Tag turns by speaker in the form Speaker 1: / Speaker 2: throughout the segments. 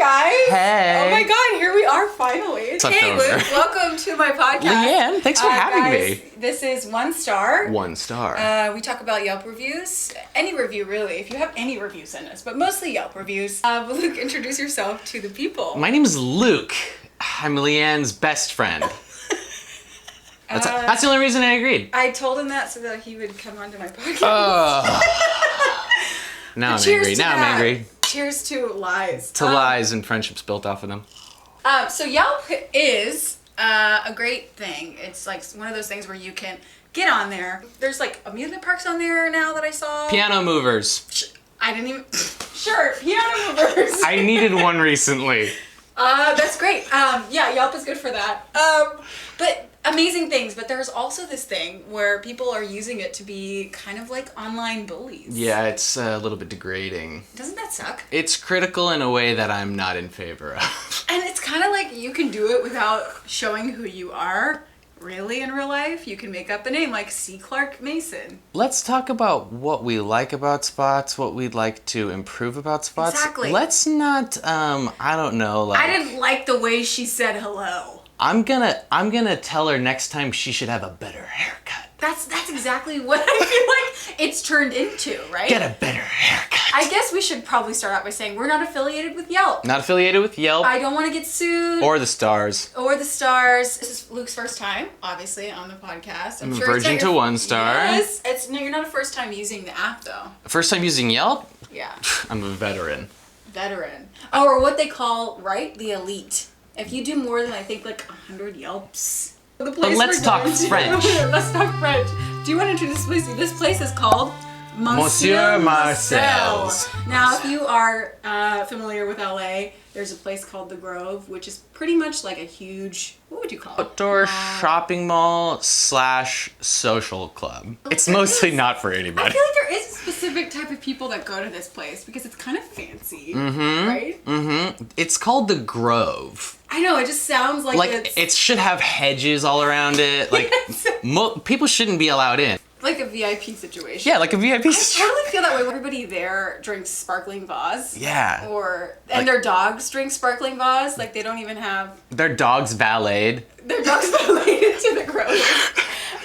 Speaker 1: guys.
Speaker 2: Hey.
Speaker 1: Oh my god, here we are finally. Hey Luke, welcome to my podcast.
Speaker 2: Leanne, thanks for having me.
Speaker 1: This is OneStar.
Speaker 2: OneStar.
Speaker 1: We talk about Yelp reviews. Any review really, if you have any reviews, send us, but mostly Yelp reviews. But Luke, introduce yourself to the people.
Speaker 2: My name is Luke. I'm Leanne's best friend. That's the only reason I agreed.
Speaker 1: I told him that so that he would come onto my podcast.
Speaker 2: Now I'm angry.
Speaker 1: Cheers to lies.
Speaker 2: To lies and friendships built off of them.
Speaker 1: So Yelp is a great thing. It's like one of those things where you can get on there. There's like amusement parks on there now that I saw.
Speaker 2: Piano movers.
Speaker 1: I didn't even... Sure, piano movers.
Speaker 2: I needed one recently.
Speaker 1: That's great. Yeah, Yelp is good for that. But amazing things. But there's also this thing where people are using it to be kind of like online bullies.
Speaker 2: Yeah, it's a little bit degrading.
Speaker 1: Doesn't that suck?
Speaker 2: It's critical in a way that I'm not in favor of.
Speaker 1: And it's kind of like you can do it without showing who you are. Really, in real life, you can make up a name like C. Clark Mason.
Speaker 2: Let's talk about what we like about spots, what we'd like to improve about spots.
Speaker 1: Exactly.
Speaker 2: Let's not, I don't know, like...
Speaker 1: I didn't like the way she said hello.
Speaker 2: I'm gonna tell her next time she should have a better haircut.
Speaker 1: That's exactly what I feel like it's turned into, right?
Speaker 2: Get a better haircut.
Speaker 1: I guess we should probably start out by saying we're not affiliated with Yelp.
Speaker 2: Not affiliated with Yelp.
Speaker 1: I don't want to get sued.
Speaker 2: Or the stars.
Speaker 1: Or the stars. This is Luke's first time, obviously, on the podcast.
Speaker 2: I'm sure virgin to OneStar.
Speaker 1: Yes. No, you're not a first time using the app, though.
Speaker 2: First time using Yelp?
Speaker 1: Yeah.
Speaker 2: I'm a veteran.
Speaker 1: Veteran. Oh, or what they call, right, the elite. If you do more than, I think, like 100 Yelps. The place
Speaker 2: but let's talk French.
Speaker 1: Let's talk French. Do you want to introduce this place? This place is called
Speaker 2: Monsieur Marcel's.
Speaker 1: Now, if you are familiar with LA, there's a place called The Grove, which is pretty much like a huge, what would you call it?
Speaker 2: Outdoor shopping mall / social club. It's mostly not for anybody.
Speaker 1: I feel like there is a specific type of people that go to this place because it's kind of fancy, right?
Speaker 2: Mm-hmm. It's called The Grove.
Speaker 1: I know, it just sounds like
Speaker 2: it should have hedges all around it. Like, people shouldn't be allowed in.
Speaker 1: Like a VIP situation.
Speaker 2: Yeah, like a VIP situation.
Speaker 1: I totally feel that way. Everybody there drinks sparkling vase.
Speaker 2: Yeah.
Speaker 1: And their dogs drink sparkling vase. Like, they don't even have...
Speaker 2: Their dogs valeted.
Speaker 1: Their dogs valeted to The Grove.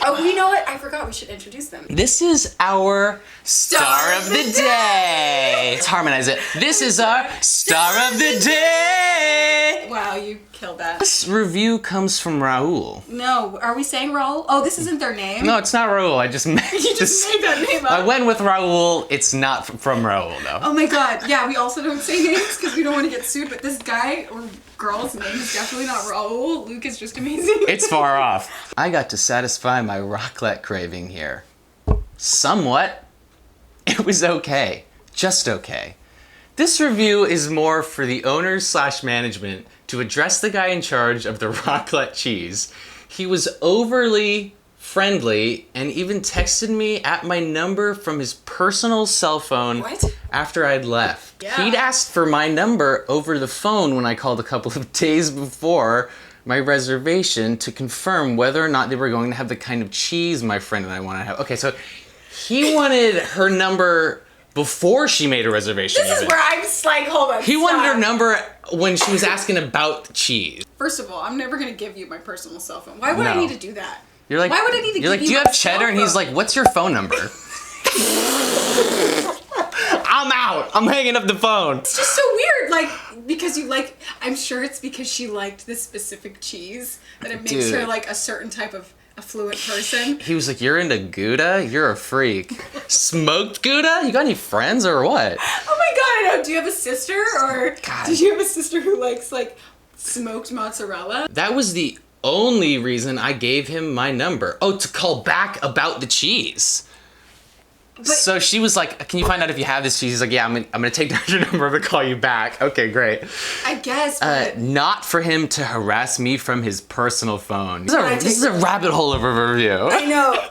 Speaker 1: Oh, you know what? I forgot we should introduce them.
Speaker 2: This is our Star of the Day. Let's harmonize it. This is our Star of the Day.
Speaker 1: Wow, you killed that.
Speaker 2: This review comes from Raul.
Speaker 1: No, are we saying Raul? Oh, this isn't their name?
Speaker 2: No, it's not Raul. I just made
Speaker 1: You just made that name up.
Speaker 2: I went with Raul. It's not from Raul, though.
Speaker 1: Oh my god. Yeah, we also don't say names because we don't want to get sued, but this guy or girl's name is definitely not Raul. Luke is just amazing.
Speaker 2: It's far off. I got to satisfy my raclette craving here. Somewhat. It was okay. Just okay. This review is more for the owners / management to address the guy in charge of the raclette cheese. He was overly friendly and even texted me at my number from his personal cell phone after I'd left.
Speaker 1: Yeah.
Speaker 2: He'd asked for my number over the phone when I called a couple of days before my reservation to confirm whether or not they were going to have the kind of cheese my friend and I wanted to have. Okay, so he wanted her number before she made a reservation.
Speaker 1: This is where I'm just like, hold on.
Speaker 2: He wanted her number when she was asking about the cheese.
Speaker 1: First of all, I'm never going to give you my personal cell phone. Why would I need to do that?
Speaker 2: You're like,
Speaker 1: why would I need to give you
Speaker 2: do you have cheddar? And he's like, what's your phone number? I'm out. I'm hanging up the phone.
Speaker 1: It's just so weird. Like, because you like, I'm sure it's because she liked this specific cheese that it makes her like a certain type of affluent person.
Speaker 2: He was like, you're into Gouda? You're a freak. Smoked Gouda? You got any friends or what?
Speaker 1: Oh my god, I know. Do you have a sister? Or did you have a sister who likes like smoked mozzarella?
Speaker 2: That was the only reason I gave him my number. Oh, to call back about the cheese. But, so she was like, can you find out if you have this cheese? He's like, yeah, I'm gonna take down your number to call you back. Okay, great.
Speaker 1: I guess, but...
Speaker 2: not for him to harass me from his personal phone. This is a rabbit hole of a review.
Speaker 1: I know.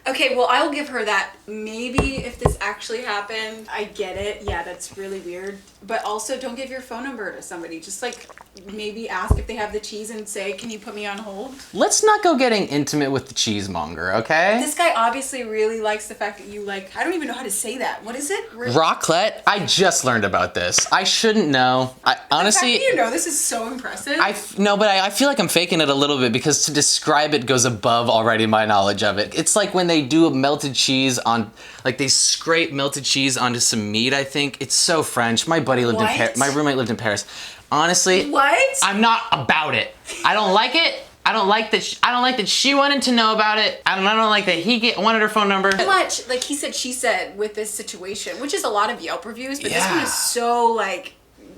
Speaker 1: Okay, well, I'll give her that. Maybe if this actually happened, I get it. Yeah, that's really weird. But also, don't give your phone number to somebody. Just, like, maybe ask if they have the cheese and say, can you put me on hold?
Speaker 2: Let's not go getting intimate with the cheesemonger, okay?
Speaker 1: This guy obviously really likes the fact that you like, I don't even know how to say that. What is it?
Speaker 2: Raclette? I just learned about this. I shouldn't know. I honestly...
Speaker 1: The fact that you know this is so impressive.
Speaker 2: I feel like I'm faking it a little bit because to describe it goes above already my knowledge of it. It's like when they do melted cheese on, like they scrape melted cheese onto some meat, I think. It's so French. My buddy lived in Paris. My roommate lived in Paris. Honestly,
Speaker 1: what?
Speaker 2: I'm not about it. I don't like it. I don't like that. I don't like that she wanted to know about it. I don't like that he wanted her phone number.
Speaker 1: So much, like he said, she said with this situation, which is a lot of Yelp reviews, but
Speaker 2: Yeah.
Speaker 1: this one is so like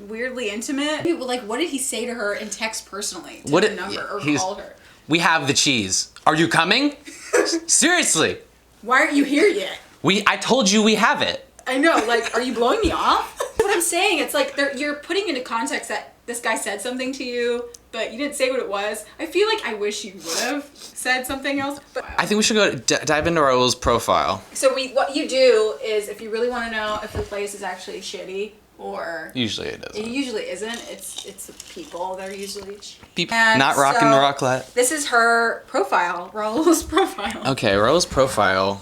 Speaker 1: weirdly intimate. Like, what did he say to her in text personally? To the number or call her?
Speaker 2: We have the cheese. Are you coming? Seriously.
Speaker 1: Why aren't you here yet?
Speaker 2: I told you we have it.
Speaker 1: I know, like, are you blowing me off? What I'm saying, it's like you're putting into context that this guy said something to you, but you didn't say what it was. I feel like I wish you would have said something else. But
Speaker 2: I think we should go dive into Raul's profile.
Speaker 1: So what you do is, if you really want to know if the place is actually shitty or
Speaker 2: Usually it doesn't.
Speaker 1: it usually isn't. It's the people that are usually
Speaker 2: People
Speaker 1: and
Speaker 2: not rocking
Speaker 1: so,
Speaker 2: raclette.
Speaker 1: This is her profile, Raul's profile.
Speaker 2: Okay, Raul's profile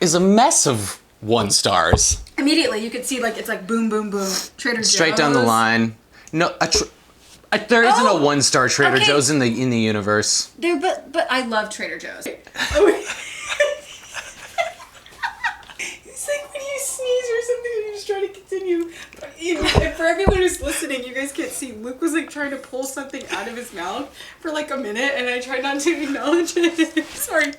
Speaker 2: is a mess of OneStars.
Speaker 1: Immediately, you could see like it's like boom, boom, boom. Trader Joe's.
Speaker 2: Straight down the line. No, there isn't a one-star Trader Joe's in the universe.
Speaker 1: There, but I love Trader Joe's. Oh, it's like when you sneeze or something and you just try to continue. And for everyone who's listening, you guys can't see. Luke was like trying to pull something out of his mouth for like a minute, and I tried not to acknowledge it. Sorry.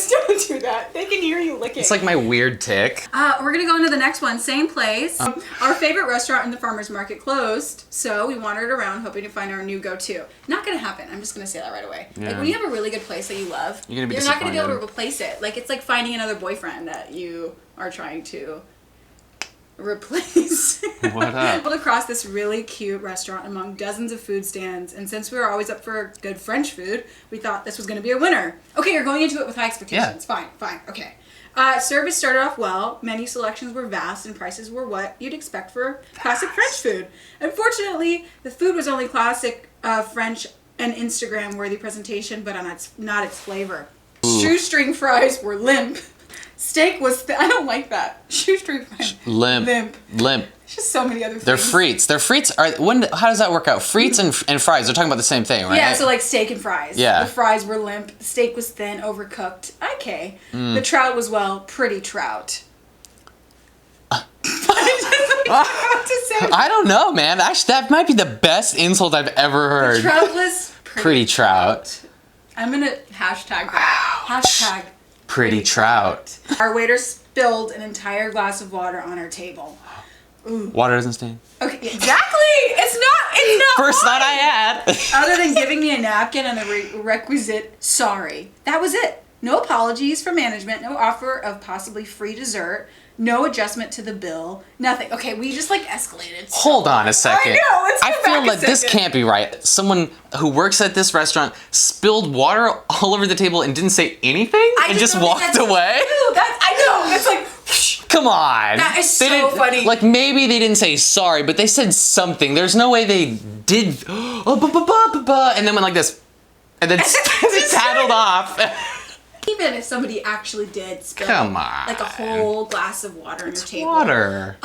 Speaker 1: Don't do that. They can hear you licking.
Speaker 2: It's like my weird tick.
Speaker 1: We're gonna go into the next one. Same place. Our favorite restaurant in the farmer's market closed, so we wandered around hoping to find our new go-to. Not gonna happen. I'm just gonna say that right away.
Speaker 2: Yeah.
Speaker 1: Like when you have a really good place that you love,
Speaker 2: You're
Speaker 1: not gonna be able to replace it. Like it's like finding another boyfriend that you are trying to replace.
Speaker 2: What up?
Speaker 1: Stumbled across this really cute restaurant among dozens of food stands, and since we were always up for good French food, we thought this was going to be a winner. Okay, you're going into it with high expectations.
Speaker 2: Yeah.
Speaker 1: Fine, okay. Service started off well, menu selections were vast, and prices were what you'd expect for classic French food. Unfortunately, the food was only classic French and Instagram-worthy presentation, but not its flavor.
Speaker 2: Ooh.
Speaker 1: Shoestring fries were limp. Steak was I don't like that. Shoestring fries.
Speaker 2: Limp.
Speaker 1: There's just so many other things.
Speaker 2: They're frites. How does that work out? Frites and fries. They're talking about the same thing, right?
Speaker 1: Yeah, so like steak and fries.
Speaker 2: Yeah.
Speaker 1: The fries were limp. The steak was thin, overcooked. Okay. The trout was, pretty trout.
Speaker 2: I don't know, man. Actually, that might be the best insult I've ever heard.
Speaker 1: The trout was
Speaker 2: pretty trout.
Speaker 1: I'm gonna hashtag that. Hashtag
Speaker 2: pretty trout.
Speaker 1: Our waiter spilled an entire glass of water on our table. Ooh.
Speaker 2: Water doesn't stain.
Speaker 1: Okay, exactly. It's not.
Speaker 2: First thought I had.
Speaker 1: Other than giving me a napkin and the requisite sorry. That was it. No apologies from management. No offer of possibly free dessert. No adjustment to the bill. Nothing. Okay, we just like escalated.
Speaker 2: Hold on a second.
Speaker 1: I know. Let's go
Speaker 2: I
Speaker 1: back
Speaker 2: feel
Speaker 1: a
Speaker 2: like this
Speaker 1: second.
Speaker 2: can't be right. Someone who works at this restaurant spilled water all over the table and didn't say anything and just walked away.
Speaker 1: I know. It's like.
Speaker 2: Come on.
Speaker 1: That is so funny.
Speaker 2: Like maybe they didn't say sorry, but they said something. There's no way they did. And then went like this, and then tattled off.
Speaker 1: Even if somebody actually did spill like a whole glass of water on your table.
Speaker 2: Water.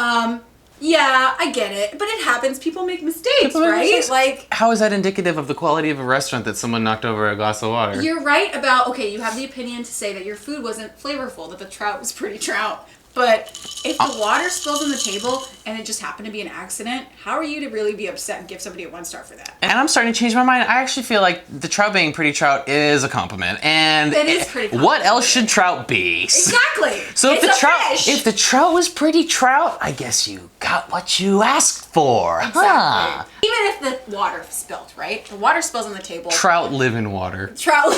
Speaker 1: Yeah, I get it. But it happens. People make mistakes, right? Like,
Speaker 2: how is that indicative of the quality of a restaurant that someone knocked over a glass of water?
Speaker 1: You're right about, okay, you have the opinion to say that your food wasn't flavorful, that the trout was pretty trout. But if the water spills on the table and it just happened to be an accident, how are you to really be upset and give somebody a 1-star for that?
Speaker 2: And I'm starting to change my mind. I actually feel like the trout being pretty trout is a compliment. And
Speaker 1: it is pretty compliment.
Speaker 2: What else should trout be?
Speaker 1: Exactly.
Speaker 2: So
Speaker 1: it's
Speaker 2: if the trout was pretty trout, I guess you got what you asked for.
Speaker 1: Exactly.
Speaker 2: Huh.
Speaker 1: Even if the water spilled, right? The water spills on the table.
Speaker 2: Trout live in water.
Speaker 1: Trout.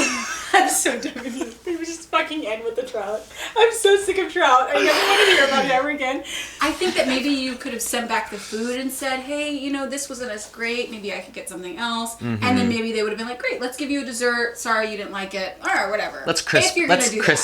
Speaker 1: I'm so done with you. They would just fucking end with the trout. I'm so sick of trout. I never want to hear about it ever again. I think that maybe you could have sent back the food and said, hey, this wasn't as great. Maybe I could get something else. Mm-hmm. And then maybe they would have been like, great, let's give you a dessert. Sorry you didn't like it. All right, whatever.
Speaker 2: Let's crisp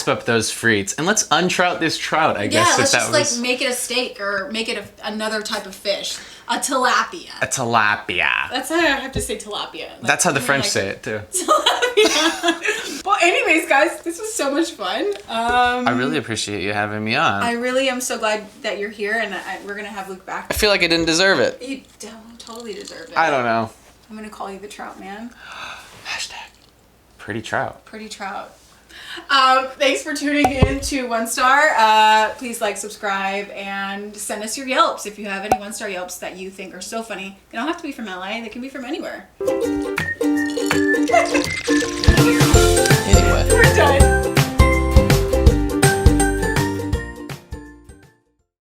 Speaker 2: up those frites. And let's untrout this trout, I guess.
Speaker 1: Yeah, let's just make it a steak or make it another type of fish. A tilapia.
Speaker 2: A tilapia.
Speaker 1: That's how I have to say tilapia. Like,
Speaker 2: That's how the French say it too.
Speaker 1: Tilapia. Well, anyways, guys, this was so much fun.
Speaker 2: I really appreciate you having me on.
Speaker 1: I really am so glad that you're here, and we're gonna have Luke back.
Speaker 2: I feel like I didn't deserve it.
Speaker 1: You don't totally deserve it.
Speaker 2: I don't know.
Speaker 1: I'm gonna call you the Trout Man.
Speaker 2: Hashtag pretty trout.
Speaker 1: Pretty Trout. Thanks for tuning in to OneStar. Please like, subscribe, and send us your Yelps if you have any OneStar Yelps that you think are so funny. They don't have to be from LA. They can be from anywhere.